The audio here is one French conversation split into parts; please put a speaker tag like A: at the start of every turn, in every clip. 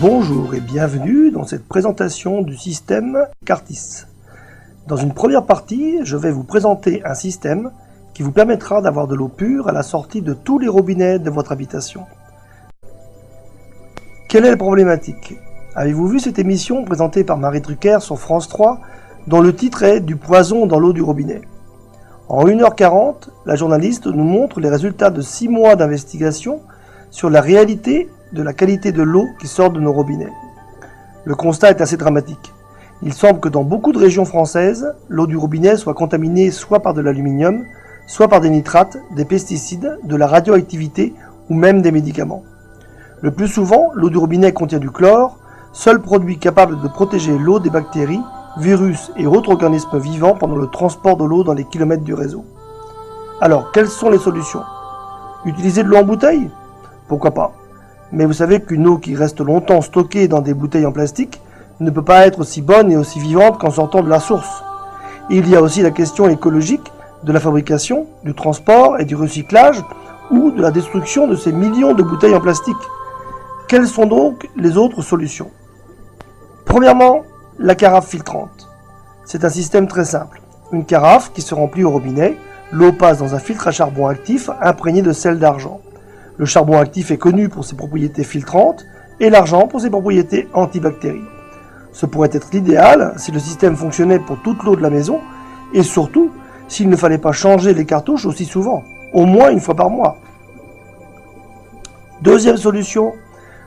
A: Bonjour et bienvenue dans cette présentation du système Cartis. Dans une première partie, je vais vous présenter un système qui vous permettra d'avoir de l'eau pure à la sortie de tous les robinets de votre habitation. Quelle est la problématique? Avez-vous vu cette émission présentée par Marie Drucker sur France 3 dont le titre est « Du poison dans l'eau du robinet ». En 1h40, la journaliste nous montre les résultats de 6 mois d'investigation sur la réalité de la qualité de l'eau qui sort de nos robinets. Le constat est assez dramatique. Il semble que dans beaucoup de régions françaises, l'eau du robinet soit contaminée soit par de l'aluminium, soit par des nitrates, des pesticides, de la radioactivité ou même des médicaments. Le plus souvent, l'eau du robinet contient du chlore, seul produit capable de protéger l'eau des bactéries, virus et autres organismes vivants pendant le transport de l'eau dans les kilomètres du réseau. Alors, quelles sont les solutions? Utiliser de l'eau en bouteille? Pourquoi pas? Mais vous savez qu'une eau qui reste longtemps stockée dans des bouteilles en plastique ne peut pas être aussi bonne et aussi vivante qu'en sortant de la source. Il y a aussi la question écologique de la fabrication, du transport et du recyclage ou de la destruction de ces millions de bouteilles en plastique. Quelles sont donc les autres solutions? Premièrement, la carafe filtrante. C'est un système très simple. Une carafe qui se remplit au robinet, l'eau passe dans un filtre à charbon actif imprégné de sel d'argent. Le charbon actif est connu pour ses propriétés filtrantes et l'argent pour ses propriétés antibactéries. Ce pourrait être l'idéal si le système fonctionnait pour toute l'eau de la maison et surtout s'il ne fallait pas changer les cartouches aussi souvent, au moins une fois par mois. Deuxième solution,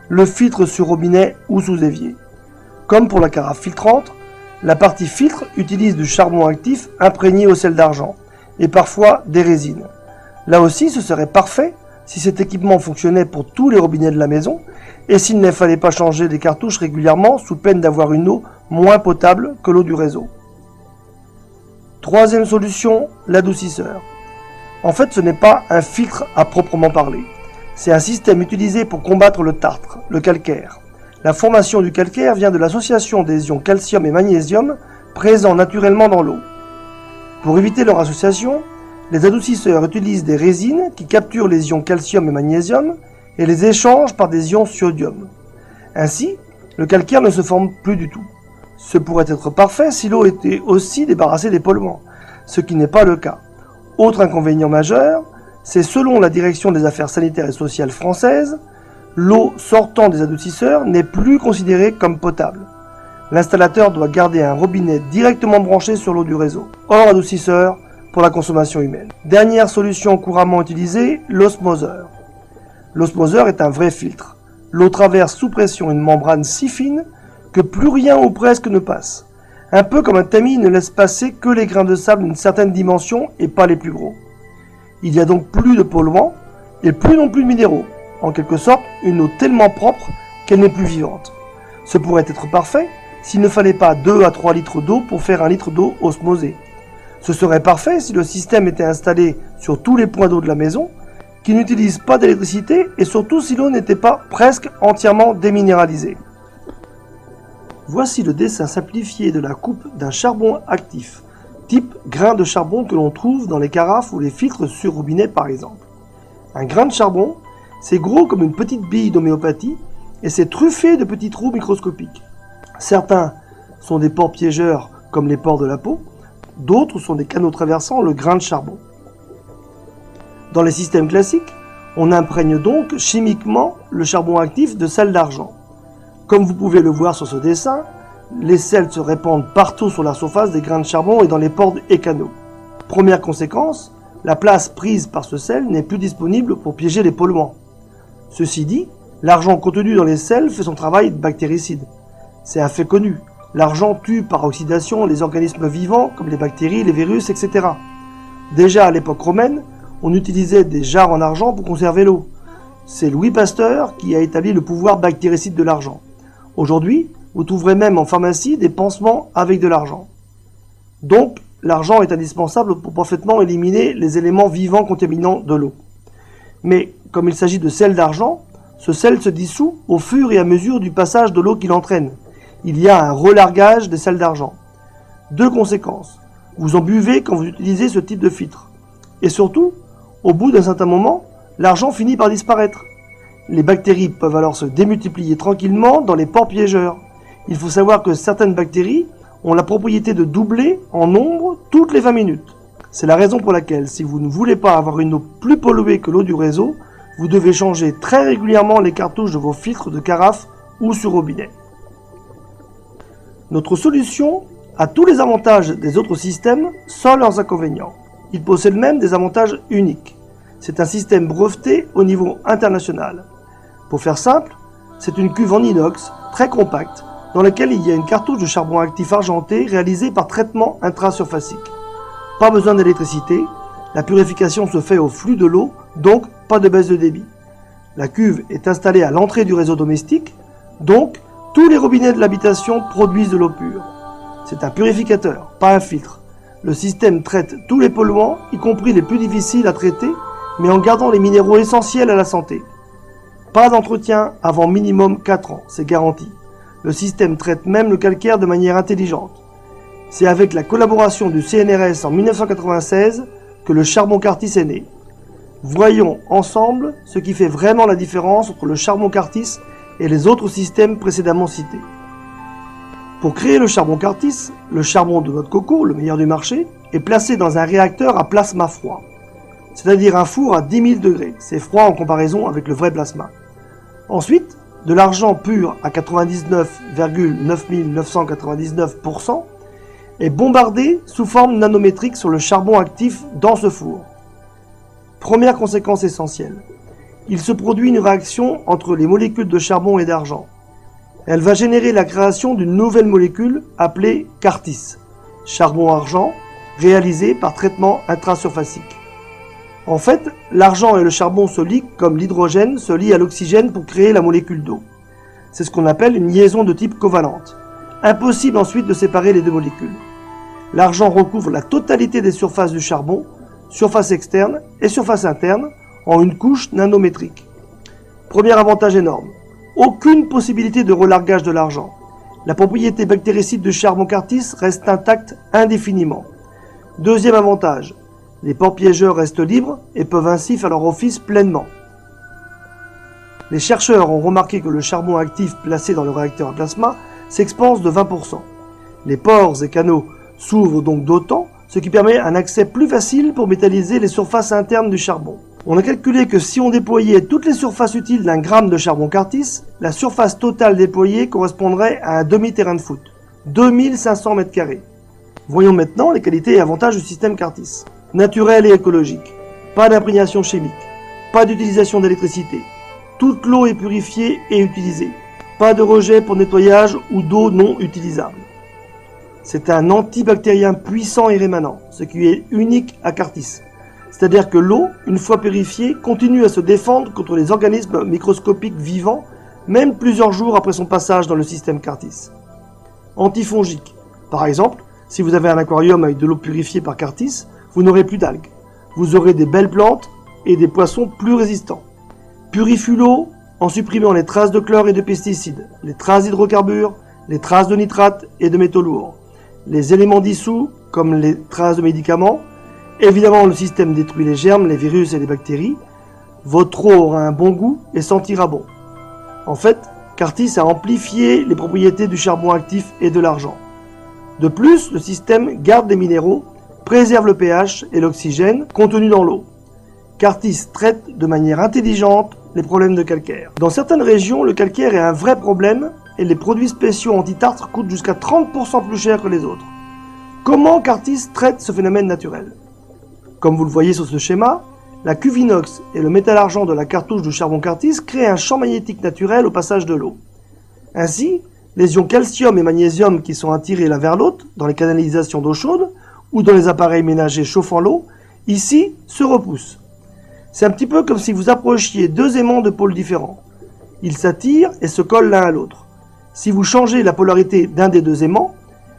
A: le filtre sur robinet ou sous évier. Comme pour la carafe filtrante, la partie filtre utilise du charbon actif imprégné au sel d'argent et parfois des résines. Là aussi, ce serait parfait si cet équipement fonctionnait pour tous les robinets de la maison et s'il ne fallait pas changer les cartouches régulièrement sous peine d'avoir une eau moins potable que l'eau du réseau. Troisième solution, l'adoucisseur. En fait, ce n'est pas un filtre à proprement parler. C'est un système utilisé pour combattre le tartre, le calcaire. La formation du calcaire vient de l'association des ions calcium et magnésium présents naturellement dans l'eau. Pour éviter leur association, les adoucisseurs utilisent des résines qui capturent les ions calcium et magnésium et les échangent par des ions sodium. Ainsi, le calcaire ne se forme plus du tout. Ce pourrait être parfait si l'eau était aussi débarrassée des polluants, ce qui n'est pas le cas. Autre inconvénient majeur, c'est selon la Direction des affaires sanitaires et sociales françaises, l'eau sortant des adoucisseurs n'est plus considérée comme potable. L'installateur doit garder un robinet directement branché sur l'eau du réseau, hors adoucisseur, pour la consommation humaine. Dernière solution couramment utilisée, l'osmoseur. L'osmoseur est un vrai filtre. L'eau traverse sous pression une membrane si fine que plus rien ou presque ne passe. Un peu comme un tamis ne laisse passer que les grains de sable d'une certaine dimension et pas les plus gros. Il y a donc plus de polluants et plus non plus de minéraux. En quelque sorte, une eau tellement propre qu'elle n'est plus vivante. Ce pourrait être parfait s'il ne fallait pas 2 à 3 litres d'eau pour faire 1 litre d'eau osmosée. Ce serait parfait si le système était installé sur tous les points d'eau de la maison, qui n'utilisent pas d'électricité et surtout si l'eau n'était pas presque entièrement déminéralisée. Voici le dessin simplifié de la coupe d'un charbon actif, type grain de charbon que l'on trouve dans les carafes ou les filtres sur robinet par exemple. Un grain de charbon, c'est gros comme une petite bille d'homéopathie et c'est truffé de petits trous microscopiques. Certains sont des pores piégeurs comme les pores de la peau, d'autres sont des canaux traversant le grain de charbon. Dans les systèmes classiques, on imprègne donc chimiquement le charbon actif de sel d'argent. Comme vous pouvez le voir sur ce dessin, les sels se répandent partout sur la surface des grains de charbon et dans les pores et canaux. Première conséquence, la place prise par ce sel n'est plus disponible pour piéger les polluants. Ceci dit, l'argent contenu dans les sels fait son travail bactéricide. C'est un fait connu. L'argent tue par oxydation les organismes vivants comme les bactéries, les virus, etc. Déjà à l'époque romaine, on utilisait des jarres en argent pour conserver l'eau. C'est Louis Pasteur qui a établi le pouvoir bactéricide de l'argent. Aujourd'hui, vous trouverez même en pharmacie des pansements avec de l'argent. Donc, l'argent est indispensable pour parfaitement éliminer les éléments vivants contaminants de l'eau. Mais, comme il s'agit de sel d'argent, ce sel se dissout au fur et à mesure du passage de l'eau qu'il entraîne. Il y a un relargage des sels d'argent. Deux conséquences. Vous en buvez quand vous utilisez ce type de filtre. Et surtout, au bout d'un certain moment, l'argent finit par disparaître. Les bactéries peuvent alors se démultiplier tranquillement dans les pores piégeurs. Il faut savoir que certaines bactéries ont la propriété de doubler en nombre toutes les 20 minutes. C'est la raison pour laquelle, si vous ne voulez pas avoir une eau plus polluée que l'eau du réseau, vous devez changer très régulièrement les cartouches de vos filtres de carafe ou sur robinet. Notre solution a tous les avantages des autres systèmes sans leurs inconvénients. Il possède même des avantages uniques. C'est un système breveté au niveau international. Pour faire simple, c'est une cuve en inox très compacte dans laquelle il y a une cartouche de charbon actif argenté réalisée par traitement intrasurfacique. Pas besoin d'électricité, la purification se fait au flux de l'eau, donc pas de baisse de débit. La cuve est installée à l'entrée du réseau domestique, donc tous les robinets de l'habitation produisent de l'eau pure. C'est un purificateur, pas un filtre. Le système traite tous les polluants, y compris les plus difficiles à traiter, mais en gardant les minéraux essentiels à la santé. Pas d'entretien avant minimum 4 ans, c'est garanti. Le système traite même le calcaire de manière intelligente. C'est avec la collaboration du CNRS en 1996 que le charbon Cartis est né. Voyons ensemble ce qui fait vraiment la différence entre le charbon Cartis et les autres systèmes précédemment cités. Pour créer le charbon Cartis, le charbon de noix de coco, le meilleur du marché, est placé dans un réacteur à plasma froid, c'est-à-dire un four à 10 000 degrés. C'est froid en comparaison avec le vrai plasma. Ensuite, de l'argent pur à 99,9999% est bombardé sous forme nanométrique sur le charbon actif dans ce four. Première conséquence essentielle, il se produit une réaction entre les molécules de charbon et d'argent. Elle va générer la création d'une nouvelle molécule appelée Cartis, charbon-argent, réalisé par traitement intrasurfacique. En fait, l'argent et le charbon se lient comme l'hydrogène se lie à l'oxygène pour créer la molécule d'eau. C'est ce qu'on appelle une liaison de type covalente. Impossible ensuite de séparer les deux molécules. L'argent recouvre la totalité des surfaces du charbon, surface externe et surface interne, en une couche nanométrique. Premier avantage énorme, aucune possibilité de relargage de l'argent. La propriété bactéricide du charbon Cartis reste intacte indéfiniment. Deuxième avantage, les pores piégeurs restent libres et peuvent ainsi faire leur office pleinement. Les chercheurs ont remarqué que le charbon actif placé dans le réacteur à plasma s'expanse de 20%. Les pores et canaux s'ouvrent donc d'autant, ce qui permet un accès plus facile pour métalliser les surfaces internes du charbon. On a calculé que si on déployait toutes les surfaces utiles d'un gramme de charbon Cartis, la surface totale déployée correspondrait à un demi-terrain de foot, 2500 m². Voyons maintenant les qualités et avantages du système Cartis. Naturel et écologique, pas d'imprégnation chimique, pas d'utilisation d'électricité, toute l'eau est purifiée et utilisée, pas de rejet pour nettoyage ou d'eau non utilisable. C'est un antibactérien puissant et rémanent, ce qui est unique à Cartis. C'est-à-dire que l'eau, une fois purifiée, continue à se défendre contre les organismes microscopiques vivants, même plusieurs jours après son passage dans le système Cartis. Antifongique. Par exemple, si vous avez un aquarium avec de l'eau purifiée par Cartis, vous n'aurez plus d'algues. Vous aurez des belles plantes et des poissons plus résistants. Purifie l'eau en supprimant les traces de chlore et de pesticides, les traces d'hydrocarbures, les traces de nitrates et de métaux lourds, les éléments dissous comme les traces de médicaments. Évidemment, le système détruit les germes, les virus et les bactéries. Votre eau aura un bon goût et sentira bon. En fait, Cartis a amplifié les propriétés du charbon actif et de l'argent. De plus, le système garde les minéraux, préserve le pH et l'oxygène contenus dans l'eau. Cartis traite de manière intelligente les problèmes de calcaire. Dans certaines régions, le calcaire est un vrai problème et les produits spéciaux anti-tartre coûtent jusqu'à 30% plus cher que les autres. Comment Cartis traite ce phénomène naturel? Comme vous le voyez sur ce schéma, la cuve inox et le métal argent de la cartouche du charbon Cartis créent un champ magnétique naturel au passage de l'eau. Ainsi, les ions calcium et magnésium qui sont attirés l'un vers l'autre dans les canalisations d'eau chaude ou dans les appareils ménagers chauffant l'eau, ici, se repoussent. C'est un petit peu comme si vous approchiez deux aimants de pôles différents. Ils s'attirent et se collent l'un à l'autre. Si vous changez la polarité d'un des deux aimants,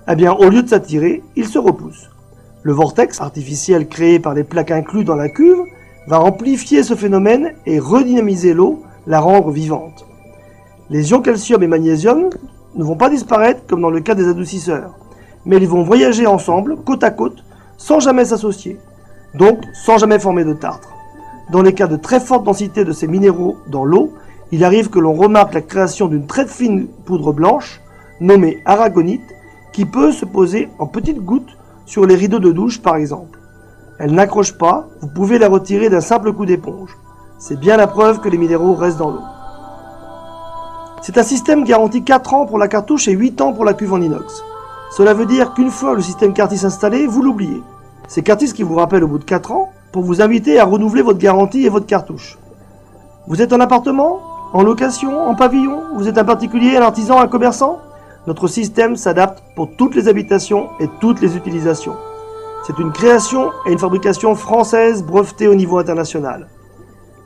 A: eh bien, au lieu de s'attirer, ils se repoussent. Le vortex artificiel créé par les plaques inclus dans la cuve va amplifier ce phénomène et redynamiser l'eau, la rendre vivante. Les ions calcium et magnésium ne vont pas disparaître comme dans le cas des adoucisseurs, mais ils vont voyager ensemble, côte à côte, sans jamais s'associer, donc sans jamais former de tartre. Dans les cas de très forte densité de ces minéraux dans l'eau, il arrive que l'on remarque la création d'une très fine poudre blanche, nommée aragonite, qui peut se poser en petites gouttes sur les rideaux de douche par exemple. Elle n'accroche pas, vous pouvez la retirer d'un simple coup d'éponge. C'est bien la preuve que les minéraux restent dans l'eau. C'est un système garanti 4 ans pour la cartouche et 8 ans pour la cuve en inox. Cela veut dire qu'une fois le système Cartis installé, vous l'oubliez. C'est Cartis qui vous rappelle au bout de 4 ans pour vous inviter à renouveler votre garantie et votre cartouche. Vous êtes en appartement, en location, en pavillon, vous êtes un particulier, un artisan, un commerçant? Notre système s'adapte pour toutes les habitations et toutes les utilisations. C'est une création et une fabrication française brevetée au niveau international.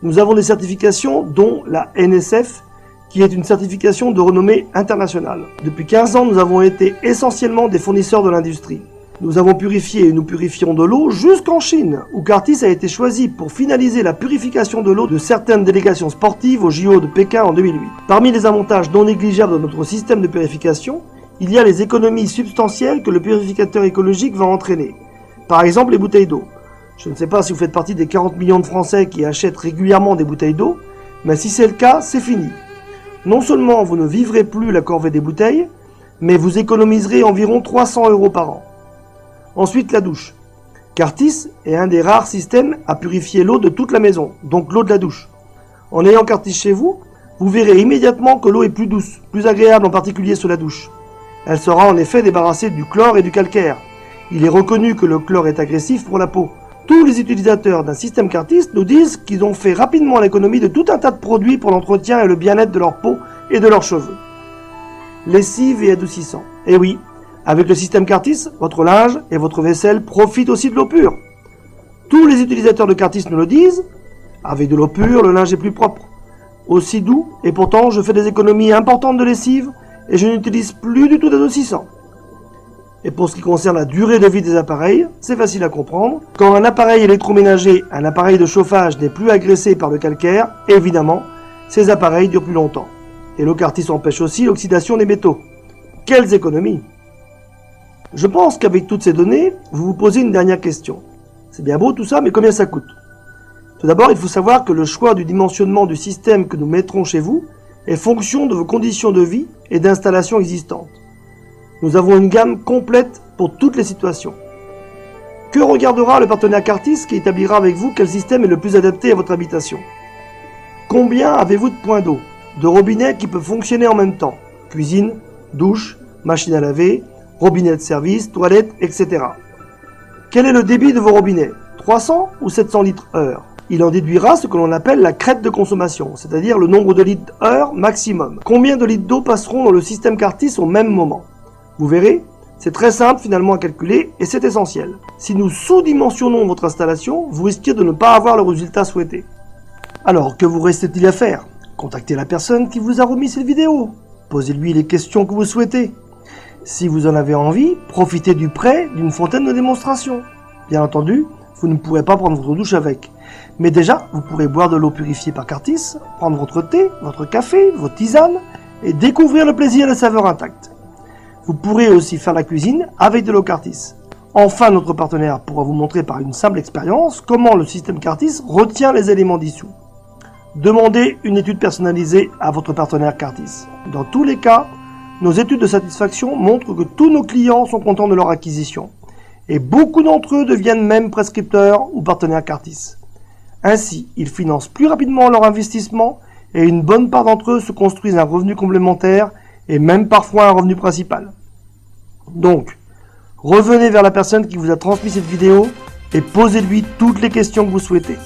A: Nous avons des certifications dont la NSF, qui est une certification de renommée internationale. Depuis 15 ans, nous avons été essentiellement des fournisseurs de l'industrie. Nous avons purifié et nous purifions de l'eau jusqu'en Chine, où Cartis a été choisi pour finaliser la purification de l'eau de certaines délégations sportives au JO de Pékin en 2008. Parmi les avantages non négligeables de notre système de purification, il y a les économies substantielles que le purificateur écologique va entraîner. Par exemple, les bouteilles d'eau. Je ne sais pas si vous faites partie des 40 millions de Français qui achètent régulièrement des bouteilles d'eau, mais si c'est le cas, c'est fini. Non seulement vous ne vivrez plus la corvée des bouteilles, mais vous économiserez environ 300 € par an. Ensuite, la douche. Cartis est un des rares systèmes à purifier l'eau de toute la maison, donc l'eau de la douche. En ayant Cartis chez vous, vous verrez immédiatement que l'eau est plus douce, plus agréable en particulier sous la douche. Elle sera en effet débarrassée du chlore et du calcaire. Il est reconnu que le chlore est agressif pour la peau. Tous les utilisateurs d'un système Cartis nous disent qu'ils ont fait rapidement l'économie de tout un tas de produits pour l'entretien et le bien-être de leur peau et de leurs cheveux. Lessive et adoucissant. Et oui, avec le système Cartis, votre linge et votre vaisselle profitent aussi de l'eau pure. Tous les utilisateurs de Cartis nous le disent. Avec de l'eau pure, le linge est plus propre, aussi doux, et pourtant je fais des économies importantes de lessive et je n'utilise plus du tout d'adoucissant. Et pour ce qui concerne la durée de vie des appareils, c'est facile à comprendre. Quand un appareil électroménager, un appareil de chauffage n'est plus agressé par le calcaire, évidemment, ces appareils durent plus longtemps. Et l'eau Cartis empêche aussi l'oxydation des métaux. Quelles économies! Je pense qu'avec toutes ces données, vous vous posez une dernière question. C'est bien beau tout ça, mais combien ça coûte? Tout d'abord, il faut savoir que le choix du dimensionnement du système que nous mettrons chez vous est fonction de vos conditions de vie et d'installation existantes. Nous avons une gamme complète pour toutes les situations. Que regardera le partenaire Cartis qui établira avec vous quel système est le plus adapté à votre habitation? Combien avez-vous de points d'eau, de robinets qui peuvent fonctionner en même temps? Cuisine, douche, machine à laver, robinet de service, toilette, etc. Quel est le débit de vos robinets? 300 ou 700 litres heure? Il en déduira ce que l'on appelle la crête de consommation, c'est-à-dire le nombre de litres heure maximum. Combien de litres d'eau passeront dans le système Cartis au même moment? Vous verrez, c'est très simple finalement à calculer et c'est essentiel. Si nous sous-dimensionnons votre installation, vous risquez de ne pas avoir le résultat souhaité. Alors, que vous reste-t-il à faire? Contactez la personne qui vous a remis cette vidéo. Posez-lui les questions que vous souhaitez. Si vous en avez envie, profitez du prêt d'une fontaine de démonstration. Bien entendu, vous ne pourrez pas prendre votre douche avec. Mais déjà, vous pourrez boire de l'eau purifiée par Cartis, prendre votre thé, votre café, vos tisanes et découvrir le plaisir et la saveur intacte. Vous pourrez aussi faire la cuisine avec de l'eau Cartis. Enfin, notre partenaire pourra vous montrer par une simple expérience comment le système Cartis retient les éléments dissous. Demandez une étude personnalisée à votre partenaire Cartis. Dans tous les cas, nos études de satisfaction montrent que tous nos clients sont contents de leur acquisition. Et beaucoup d'entre eux deviennent même prescripteurs ou partenaires Cartis. Ainsi, ils financent plus rapidement leur investissement et une bonne part d'entre eux se construisent un revenu complémentaire et même parfois un revenu principal. Donc, revenez vers la personne qui vous a transmis cette vidéo et posez-lui toutes les questions que vous souhaitez.